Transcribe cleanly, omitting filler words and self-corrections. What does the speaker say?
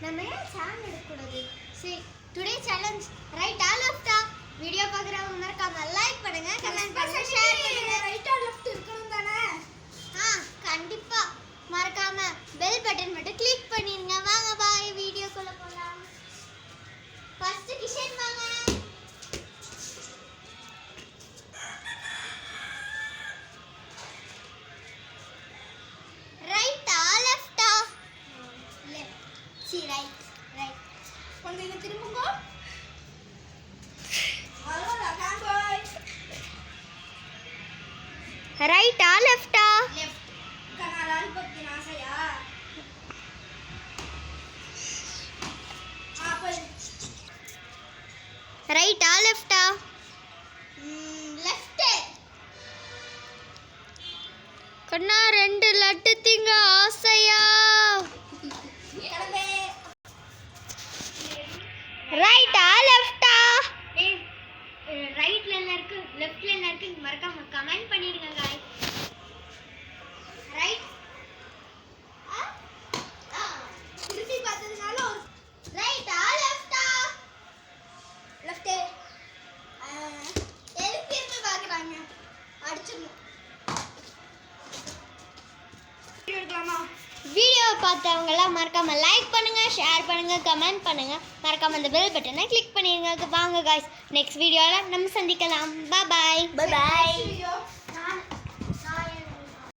நம்ம ஏன் சேலஞ்ச் எடுக்கக்கூடாது? சரி, டுடே சேலஞ்ச் ரைட் ஆர் லெஃப்டா? வீடியோ பார்க்குறவங்க மறக்காம லைக் பண்ணுங்க, கமெண்ட் பண்ணுங்க, ஷேர் பண்ணுங்க. ரைட் ஆர் லெஃப்ட் இருக்கணும் தானே? கண்டிப்பா மறக்காம பெல் பட்டன் மட்டும் கிளிக் பண்ணிருங்க. வாங்க பாய் வீடியோக்குள்ள போலாம். ஃபர்ஸ்ட் கிஷன் வாங்க. ரைட்டா லெஃப்டா? லெஃப்ட். ரைட். கொஞ்சம் இங்க திரும்புங்க. அவ்வளவுதான் ஃபேன் பாய். ரைட்டா லெஃப்டா? லெஃப்ட். கனாலால் பத்தி நாசையா? போய். ரைட்டா லெஃப்டா? லெஃப்ட். கண்ணா 2 லட்டு திங்க ஆசையா? கிளம்பு. ரைட்டா லெஃப்டா? ரைட்ல என்ன இருக்கு லெஃப்ட்ல என்ன இருக்கு மறக்காம கமெண்ட் பண்ணிடுங்க गाइस. ரைட் திருப்பி பார்த்ததுனால ஒரு ரைட்டா லெஃப்டா? லெஃப்ட். எதுக்கு திருப்பி பார்க்குறாங்க? அடிச்சிடணும். எடுக்கலாமா? வீடியோ பார்த்தவங்க எல்லாம் மறக்காம லைக் பண்ணுங்க, ஷேர் பண்ணுங்க, கமெண்ட் பண்ணுங்க, மறக்காம அந்த பெல் பட்டனை கிளிக் பண்ணிடுங்க. வாங்க गाइस, நெக்ஸ்ட் வீடியோல நம்ம சந்திக்கலாம். Bye bye. Bye bye.